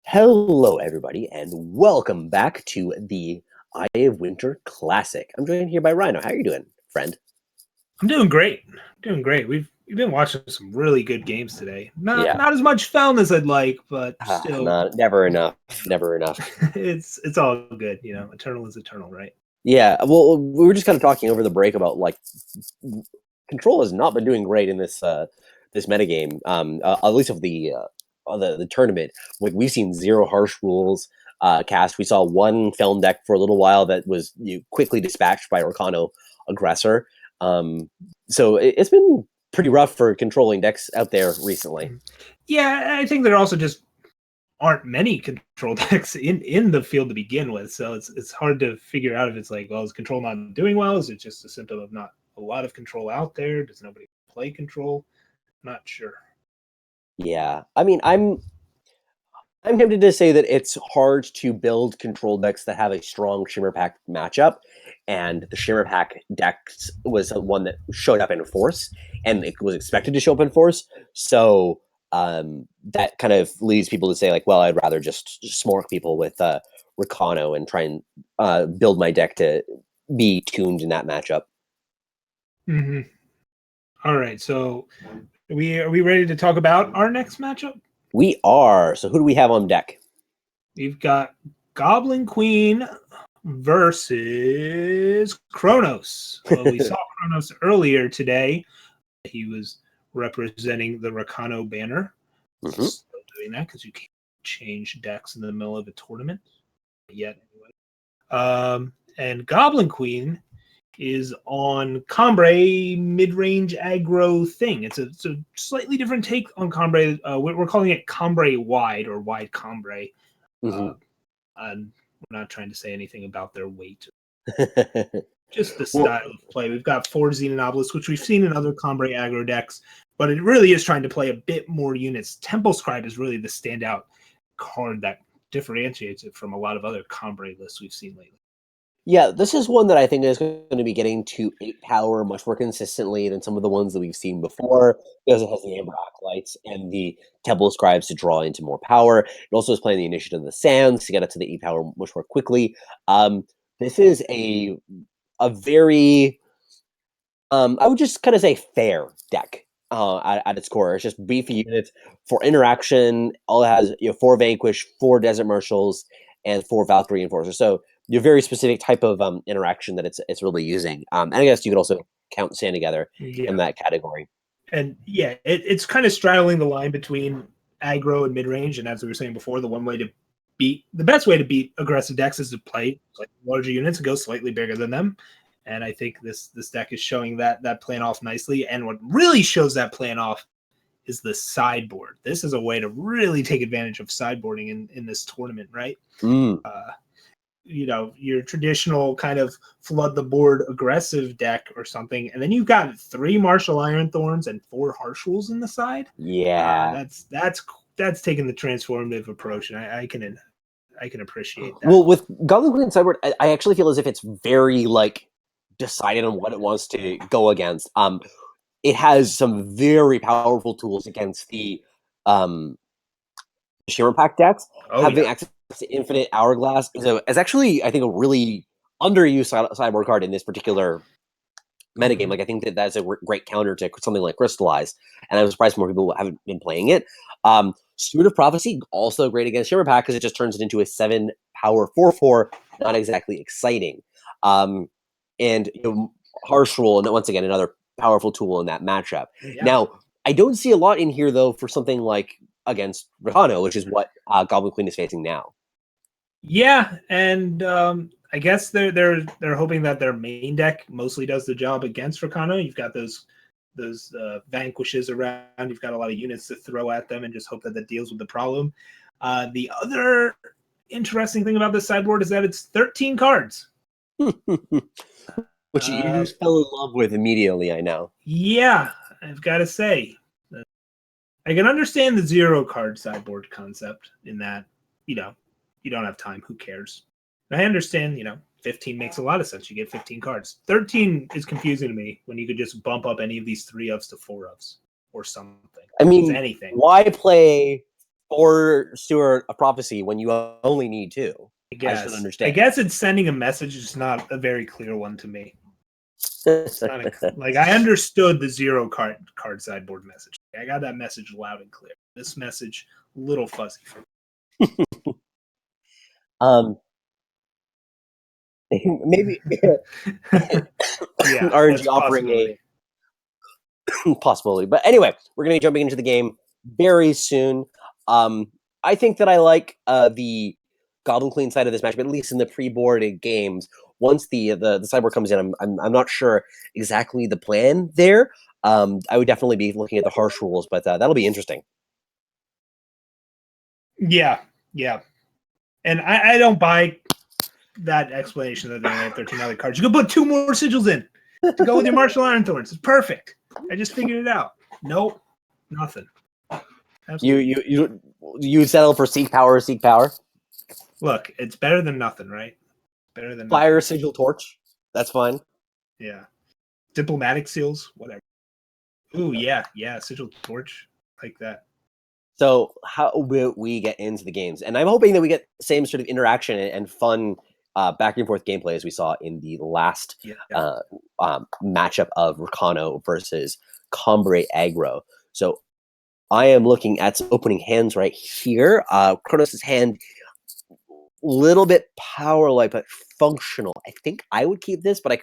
Hello, everybody, and welcome back to the Eye of Winter Classic. I'm joined here by Rhino. How are you doing, friend? I'm doing great. Doing great. We've been watching some really good games today. Not Yeah, not as much film as I'd like, but still, not never enough, never enough. it's all good. Eternal is eternal, right? Yeah, well, we were just kind of talking over the break about Control has not been doing great in this metagame. At least of the tournament. Like we've seen zero harsh rules cast. We saw one film deck for a little while that was quickly dispatched by Orcano Aggressor. So it's been pretty rough for controlling decks out there recently. Yeah, I think there also just aren't many control decks in the field to begin with, so it's hard to figure out if it's like, well, is control not doing well? Is it just a symptom of not a lot of control out there? Does nobody play control? Not sure. Yeah, I mean, I'm tempted to say that it's hard to build control decks that have a strong Shimmer Pack matchup, and the Shimmer Pack decks was one that showed up in force, and it was expected to show up in force. So that kind of leads people to say, like, well, I'd rather just smork people with Recano and try and build my deck to be tuned in that matchup. Mm-hmm. All right, so are we ready to talk about our next matchup? We are. So who do we have on deck? We've got Goblin Queen versus Kronos. Well, we saw Kronos earlier today. He was representing the Rakano banner. Mm-hmm. Still doing that because you can't change decks in the middle of a tournament yet. Anyway. And Goblin Queen is on Cambrai mid-range aggro thing. It's a slightly different take on Cambrai. We're calling it Cambrai wide or wide Cambrai. Mm-hmm. And we're not trying to say anything about their weight. Just the Well, style of play. We've got 4 Xenonoblists, which we've seen in other Cambrai aggro decks, but it really is trying to play a bit more units. Temple Scribe is really the standout card that differentiates it from a lot of other Cambrai lists we've seen lately. yeah, this is one that I think is going to be getting to 8 power much more consistently than some of the ones that we've seen before, because it has the Amber Acolytes and the Temple Scribes to draw into more power. It also is playing the Initiative of the Sands to get up to the 8 power much more quickly. This is a very, I would just kind of say fair deck at its core. It's just beefy units for interaction. All it has 4 Vanquish, 4 Desert Marshals, and 4 Valkyrie Enforcers. So your very specific type of interaction that it's really using. And I guess you could also count Sand Together in Yeah. that category. And yeah, it's kind of straddling the line between aggro and mid range. And as we were saying before, the best way to beat aggressive decks is to play like larger units and go slightly bigger than them. And I think this deck is showing that plan off nicely. And what really shows that plan off is the sideboard. This is a way to really take advantage of sideboarding in this tournament, right? Mm. Your traditional kind of flood the board aggressive deck or something, and then you've got 3 Martial Iron Thorns and 4 Harsh Rules in the side. Yeah. That's taking the transformative approach, and I can appreciate that. Well, with Goblin Queen Sideboard, I actually feel as if it's very decided on what it wants to go against. It has some very powerful tools against the Shimmer Pack decks. Oh Having yeah. access to Infinite Hourglass is actually, I think, a really underused sideboard card in this particular metagame. Mm-hmm. Like, I think that's a great counter to something like Crystallize, and I'm surprised more people haven't been playing it. Steward of Prophecy, also great against Shimmer Pack because it just turns it into a 7 power 4/4, not exactly exciting. And Harsh Rule, and once again, another powerful tool in that matchup. Yeah. Now, I don't see a lot in here, though, for something like against Ricano, which is what Goblin Queen is facing now. Yeah, and I guess they're hoping that their main deck mostly does the job against Rakano. You've got those vanquishes around. You've got a lot of units to throw at them, and just hope that deals with the problem. The other interesting thing about this sideboard is that it's 13 cards. Which you just fell in love with immediately, I know. Yeah, I've got to say, I can understand the 0 card sideboard concept in that, you don't have time. Who cares? And I understand, 15 makes a lot of sense. You get 15 cards. 13 is confusing to me when you could just bump up any of these 3 ofs to 4 ofs or something. I mean, anything. why play 4 Steward of Prophecy when you only need 2. I I just don't guess. I understand. guess it's sending a message, it's not a very clear one to me. It's not like I understood the 0 card sideboard message. I got that message loud and clear. This message, a little fuzzy for me. um, maybe Yeah, RNG that's a offering possibility. a possibility. But anyway, we're going to be jumping into the game very soon. I think that I like the Goblin Queen side of this match, but at least in the pre-boarded games, once the sideboard comes in, I'm not sure exactly the plan there. I would definitely be looking at the harsh rules, but that'll be interesting. Yeah, yeah. And I don't buy that explanation that they only have 13 other cards. You can put 2 more sigils in to go with your Martial Iron Thorns. It's perfect. I just figured it out. Nope, nothing. Absolutely. You settle for seek power. Look, it's better than nothing, right? Better than Fire nothing. sigil torch. That's fine. Yeah. Diplomatic seals, whatever. Ooh, yeah, sigil torch, like that. So how will we get into the games? And I'm hoping that we get the same sort of interaction and fun back and forth gameplay as we saw in the last matchup of Rakano versus Combre Aggro. So I am looking at some opening hands right here. Kronos' hand, little bit power light, but functional. I think I would keep this, but I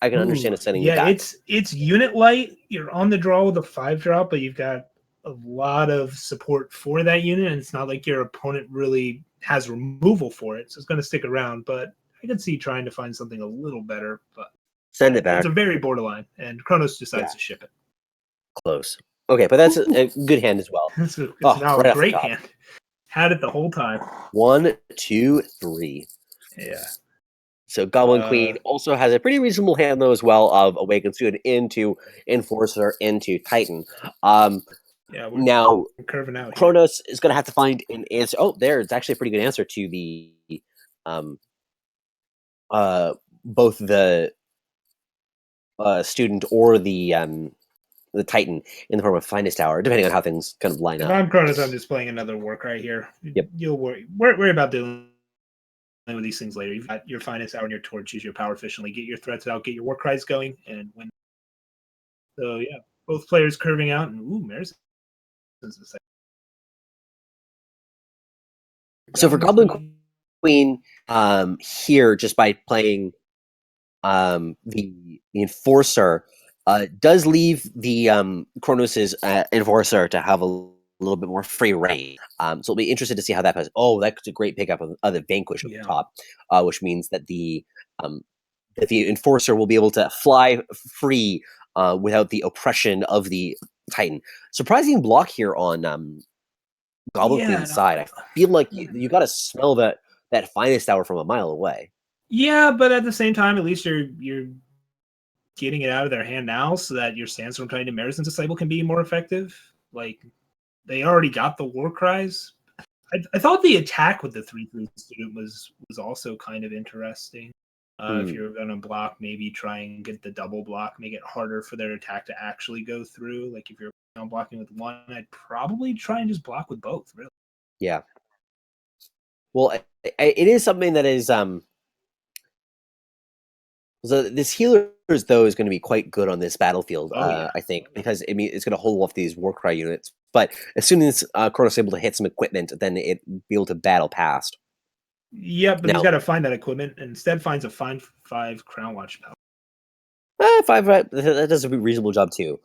can understand it sending you back. It's unit light. You're on the draw with a 5-drop, but you've got a lot of support for that unit, and it's not like your opponent really has removal for it, so it's going to stick around. But I can see trying to find something a little better, but Send it back. It's a very borderline, and Kronos decides to ship it. Close. Okay, but that's a good hand as well. It's now right a great hand. Had it the whole time. 1, 2, 3. Yeah. So Goblin Queen also has a pretty reasonable hand though as well of Awakened Student into Enforcer into Titan. Yeah, now curving out. Kronos is going to have to find an answer. Oh, there! It's actually a pretty good answer to the both the student or the Titan in the form of Finest Hour, depending on how things kind of line up. If I'm Kronos, I'm just playing another work right here. Yep. You'll worry about dealing with these things later. You've got your Finest Hour and your Torch. Use your power efficiently. Get your threats out. Get your war cries going, and win. So yeah, both players curving out, and Mare's. So for Goblin Queen, here just by playing the Enforcer, does leave the Kronos' Enforcer to have a little bit more free reign. So we'll be interested to see how that plays. Oh, that's a great pickup of the Vanquish at the top, which means that the Enforcer will be able to fly free without the oppression of the Titan. Surprising block here on Goblin Queen's side. I feel like you got to smell that Finest Hour from a mile away. Yeah, but at the same time, at least you're getting it out of their hand now, so that your Sandstorm Titan Mare's Disciple can be more effective. Like they already got the war cries. I thought the attack with the 3/3 student was also kind of interesting. If you're going to block, maybe try and get the double block, make it harder for their attack to actually go through. Like if you're blocking with one, I'd probably try and just block with both, really. Yeah. Well, it is something that is so this healer though is going to be quite good on this battlefield, I think, because I mean it's going to hold off these Warcry units. But as soon as Kronos is able to hit some equipment, then it be able to battle past. Yep, but he's got to find that equipment, and instead finds a 5/5 Crown Watch power. 5 that does a reasonable job too.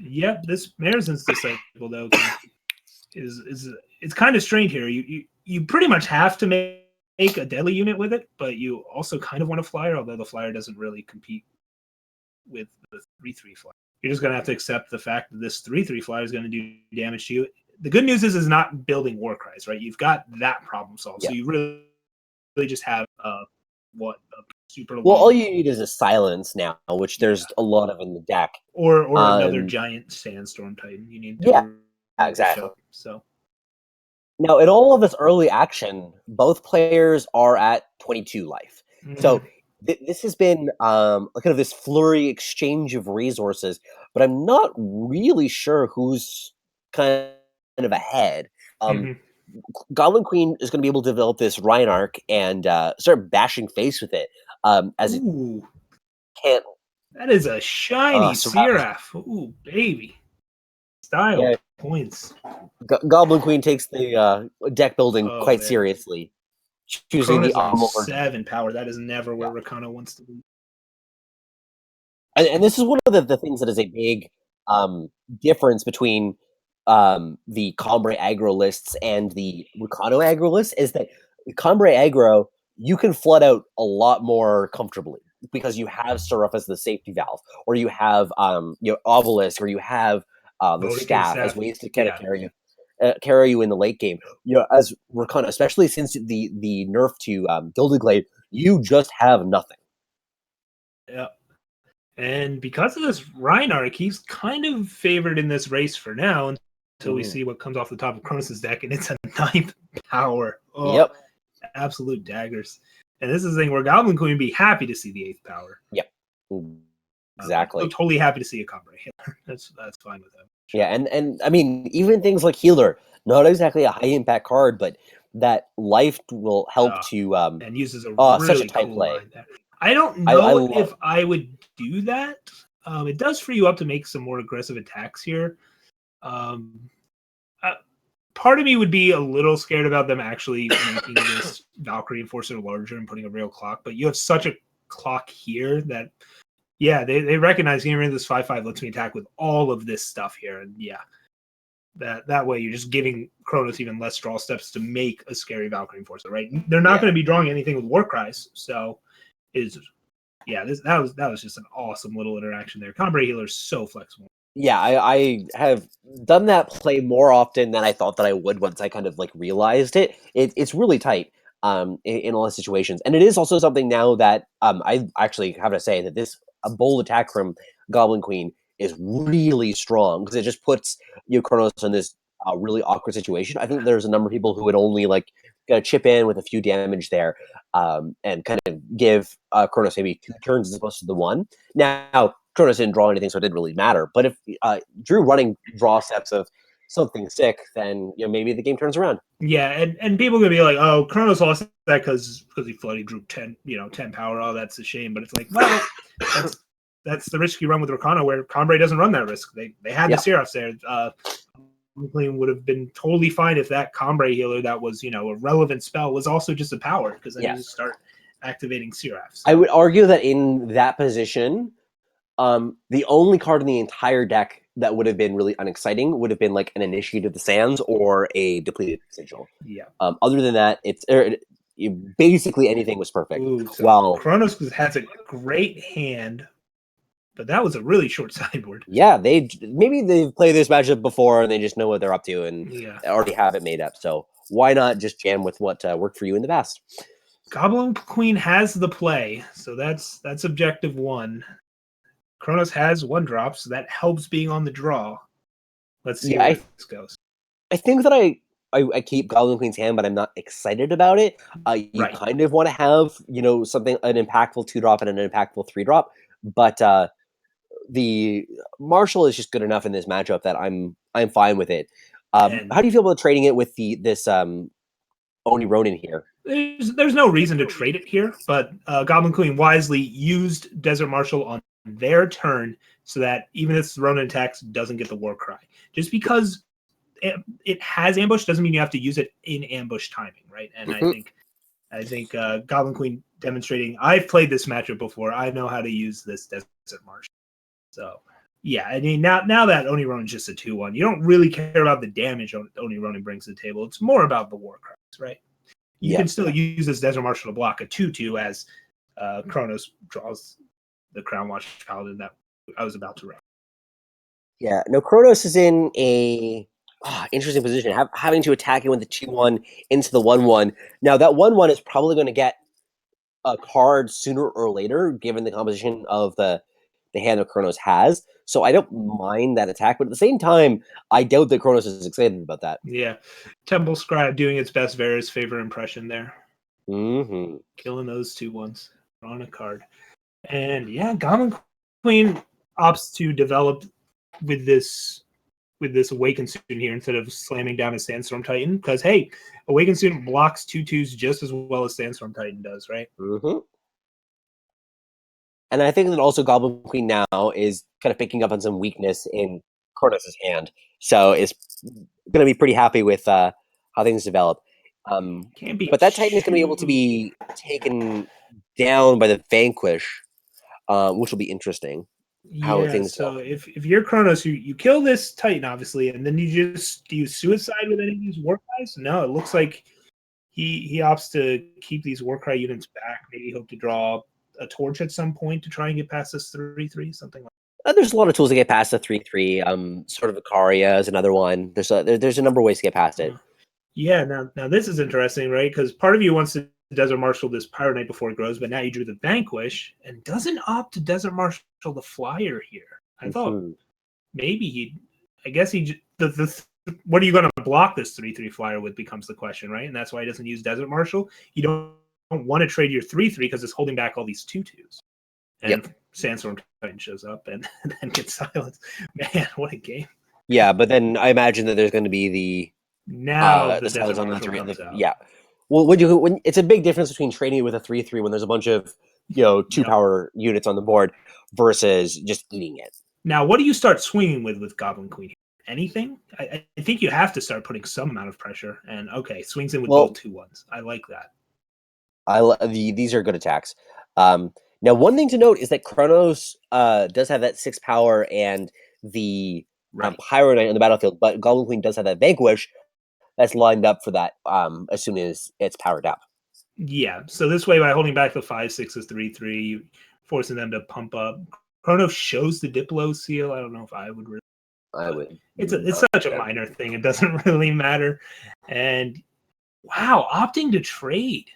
Yep, this Mare's Disciple though is it's kind of strained here. You pretty much have to make a deadly unit with it, but you also kind of want a flyer, although the flyer doesn't really compete with the 3/3 flyer. You're just going to have to accept the fact that this 3/3 flyer is going to do damage to you. The good news is not building war cries, right? You've got that problem solved. So you really just have super well, all you need is a silence now, which there's a lot of in the deck, or another giant Sandstorm Titan. You need exactly. So now in all of this early action, both players are at 22 life. So this has been kind of this flurry exchange of resources, but I'm not really sure who's kind of ahead. Goblin Queen is going to be able to develop this Rhino and start bashing face with it as it Ooh, can't that is a shiny surround. Seraph. Ooh, baby. Style Yeah, points. Goblin Queen takes the deck building Oh, quite man. seriously, choosing the Cronus on optimal version. 7 power. That is never Yeah. where Rakano wants to be. And this is one of the things that is a big um, difference between the Combre aggro lists and the Ricano aggro lists is that Combre aggro, you can flood out a lot more comfortably because you have Seraph as the safety valve, or you have Obelisk, or you have the Motorcade staff as staff. ways to kind of Yeah. carry you in the late game. As Ricano, especially since the nerf to Gilded Glade, you just have nothing. Yeah. And because of this Reinarch, he's kind of favored in this race for now until we Mm. see what comes off the top of Cronus' deck, and it's a 9th power. Oh, Yep. absolute daggers. And this is the thing where Goblin Queen would be happy to see the 8th power. Yep. Exactly. Totally happy to see a Combre Healer. That's fine with him. Sure. Yeah, and I mean, even things like Healer, not exactly a high impact card, but that life will help to and uses a such a really tight cool play. line there. I don't I know love if I would do that. It does free you up to make some more aggressive attacks here. Um, part of me would be a little scared about them actually making this Valkyrie Enforcer larger and putting a real clock, but you have such a clock here that, yeah, they recognize getting rid of this 5/5 lets me attack with all of this stuff here. And yeah, that way you're just giving Kronos even less draw steps to make a scary Valkyrie Enforcer, right? They're not going to be drawing anything with War Cries, so that was just an awesome little interaction there. Combre Healer is so flexible. Yeah, I have done that play more often than I thought that I would once I kind of like realized it. It's really tight in a lot of situations, and it is also something now that I actually have to say that this a bold attack from Goblin Queen is really strong because it just puts Kronos in this really awkward situation. I think there's a number of people who would only like chip in with a few damage there and kind of give Kronos maybe 2 turns as opposed to the one. Now Kronos didn't draw anything, so it didn't really matter. But if Drew running draw steps of something sick, then maybe the game turns around. Yeah, and people are gonna be like, "Oh, Kronos lost that because he flooded drew 10 power. Oh, that's a shame." But it's like, well, that's the risk you run with Rakano, where Combre doesn't run that risk. They had the Seraphs there. Clean would have been totally fine if that Combre healer that was a relevant spell was also just a power, because then you just start activating Seraphs. I would argue that in that position, the only card in the entire deck that would have been really unexciting would have been like an Initiate of the Sands or a Depleted Sigil. Yeah. Other than that, basically anything was perfect. Ooh, so Well, Kronos has a great hand, but that was a really short sideboard. yeah, maybe they've played this matchup before and they just know what they're up to and already have it made up. So why not just jam with what worked for you in the past? Goblin Queen has the play, so that's objective 1. Kronos has 1-drop, so that helps being on the draw. Let's see where this goes. I think that I keep Goblin Queen's hand, but I'm not excited about it. You kind of want to have something an impactful 2-drop and an impactful 3-drop, but the Marshall is just good enough in this matchup that I'm fine with it. How do you feel about trading it with this Oni Ronin here? There's no reason to trade it here, but Goblin Queen wisely used Desert Marshal on their turn so that even if Ronin attacks, doesn't get the War Cry. Just because it has ambush doesn't mean you have to use it in ambush timing, right? And I think Goblin Queen demonstrating. I've played this matchup before. I know how to use this Desert Marshal. So yeah, I mean now that Oni Ronin's just a 2/1, you don't really care about the damage Oni Ronin brings to the table. It's more about the War Cries, right? You can still use this Desert Marshal to block a 2/2 as Kronos draws the Crown Watch Paladin that I was about to run. Yeah, no, Kronos is in a interesting position, having to attack it with the 2/1 into the 1/1. Now that 1/1 is probably going to get a card sooner or later, given the composition of the hand that Kronos has. So I don't mind that attack, but at the same time, I doubt that Kronos is excited about that. Yeah, Temple Scribe doing its best Vera's favor impression there. Mm-hmm. Killing those 2/1s on a card. And yeah, Goblin Queen opts to develop with this with this Awaken Student here instead of slamming down a Sandstorm Titan. Because, hey, Awaken Student blocks 2/2s just as well as Sandstorm Titan does, right? Mm-hmm. And I think that also Goblin Queen now is kind of picking up on some weakness in Kronos' hand. So is going to be pretty happy with how things develop. Can't be But that Titan is going to be able to too. be taken down by the Vanquish, which will be interesting. How Yeah, things so develop. if you're Kronos, you kill this Titan, obviously, and then you just do you suicide with any of these Warcries? No, it looks like he opts to keep these Warcry units back. Maybe hope to draw a torch at some point to try and get past this 3/3, something like There's a lot of tools to get past the 3/3. Sort of Icaria is another one. There's a number of ways to get past that. it. Yeah, now this is interesting, right? Because part of you wants to Desert Marshal this Pyro Knight before it grows, but now you drew the Vanquish and doesn't opt to Desert Marshal the Flyer here. I thought Mm-hmm. maybe I guess what are you going to block this 3/3 Flyer with becomes the question, right? And that's why he doesn't use Desert Marshal. You don't want to trade your 3/3 because it's holding back all these 2/2s. Yep. And Sandstorm Titan shows up and then gets silenced. Man, what a game. Yeah, but then I imagine that there's going to be Now the the Desert silence on the Marshal three. comes out. Yeah. Well, when it's a big difference between trading with a 3/3 when there's a bunch of two Yep. power units on the board versus just eating it. Now, what do you start swinging with Goblin Queen? Anything? I think you have to start putting some amount of pressure. And okay, swings in with both Well, 2/1s. I like that. these are good attacks. Now, one thing to note is that Kronos does have that 6 power and the Right. Pyro Knight on the battlefield, but Goblin Queen does have that Vanquish that's lined up for that as soon as it's powered up. Yeah. So this way, by holding back the 5/6s 3/3, forcing them to pump up. Chronos shows the Diplo seal. I don't know if I would really, I but would. it's such a minor thing. It doesn't really matter. And wow, opting to trade.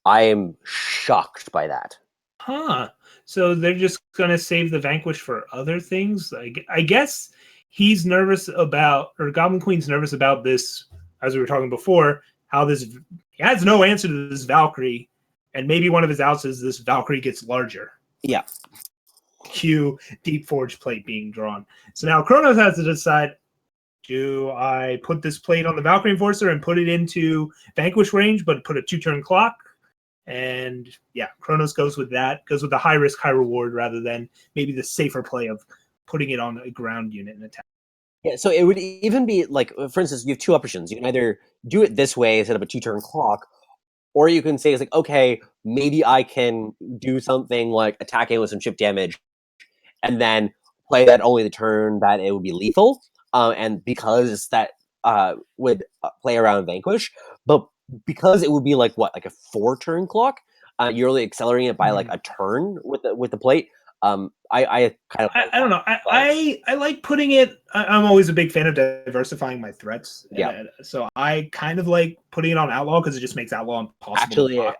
I am shocked by that. Huh. So they're just going to save the Vanquish for other things? I guess he's nervous about, or Goblin Queen's nervous about this, as we were talking before, how he has no answer to this Valkyrie. And maybe one of his outs is this Valkyrie gets larger. Yeah. Cue Deep Forge plate being drawn. So now Kronos has to decide, do I put this plate on the Valkyrie Enforcer and put it into Vanquish range, but put a 2-turn clock? And yeah, Kronos goes with that, goes with the high risk, high reward rather than maybe the safer play of putting it on a ground unit and attack. Yeah, so it would even be like, for instance, you have two options. You can either do it this way, set up a 2-turn clock, or you can say it's like, okay, maybe I can do something like attacking with some chip damage, and then play that only the turn that it would be lethal, and because that would play around Vanquish, but because it would be like what, like a 4-turn clock, you're really accelerating it by like a turn with the plate. I kind of like I don't that, know. but I like putting it. I'm always a big fan of diversifying my threats, yeah. so I kind of like putting it on Outlaw because it just makes Outlaw impossible to Actually, block.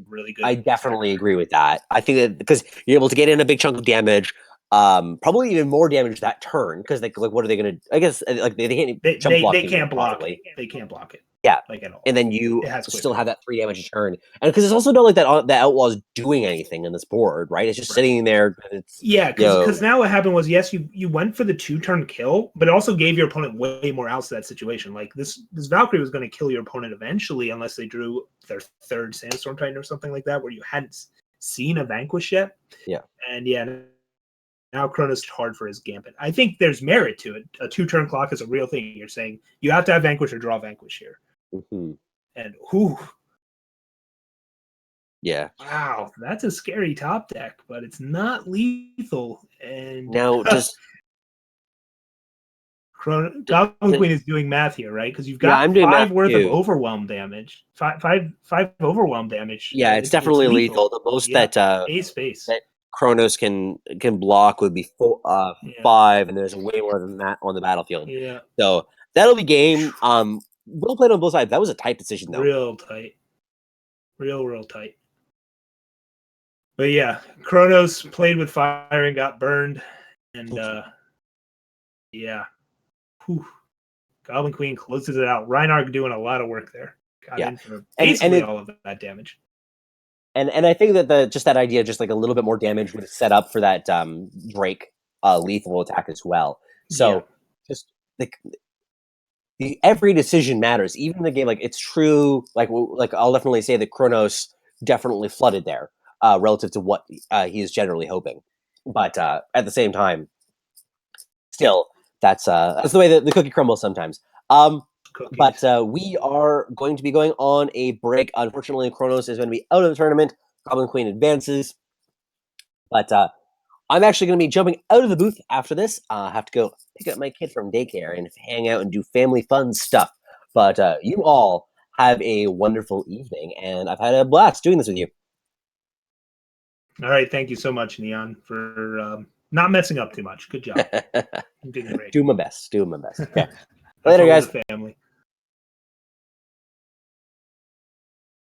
Really good I attack. definitely agree with that. I think that because you're able to get in a big chunk of damage, probably even more damage that turn because like what are they going to? I guess like they can't jump block They you can't block it. properly. They can't block it Yeah, like at all. and then you It has quick still draw. have that 3 damage a turn, and because it's also not like that outlaw's doing anything in this board, right? It's just Right. sitting there. It's Yeah, you know because now what happened was yes, you went for the 2-turn kill, but it also gave your opponent way more outs to that situation. Like this Valkyrie was going to kill your opponent eventually, unless they drew their third Sandstorm Titan or something like that, where you hadn't seen a Vanquish yet. yeah. And yeah, now Kronos hard for his Gambit. I think there's merit to it. A 2-turn clock is a real thing. You're saying you have to have Vanquish or draw Vanquish here. Mm-hmm. And whew, Yeah. wow, that's a scary top deck, but it's not lethal. And Now, Goblin Queen is doing math here, right? Because you've yeah, got I'm doing math 5 worth of too. overwhelm damage. Five overwhelm damage. Yeah, it's It's definitely lethal. lethal. The most Yeah, a space. that Kronos can block would be Yeah, 5, and there's way more than that on the battlefield. yeah, So that'll be game. Well played on both sides. That was a tight decision, though. real tight, real tight. But yeah, Kronos played with fire and got burned, and yeah, whew. Goblin Queen closes it out. Reinhardt doing a lot of work there. Got Yeah, in for and basically it all of that damage. and I think that that idea, just like a little bit more damage, would set up for that Drake lethal attack as well. Yeah. So just every decision matters. Even in the game, like it's true. Like I'll definitely say that Kronos definitely flooded there relative to what he is generally hoping. But at the same time, still, that's the way that the cookie crumbles sometimes. Um, but Cookies. we are going to be going on a break. Unfortunately, Kronos is going to be out of the tournament. Goblin Queen advances, but I'm actually going to be jumping out of the booth after this. I have to go pick up my kid from daycare and hang out and do family fun stuff. But you all have a wonderful evening, and I've had a blast doing this with you. All right. Thank you so much, Neon, for not messing up too much. Good job. You did great. Do my best. Do my best. Okay. Have Later, fun with guys. the family.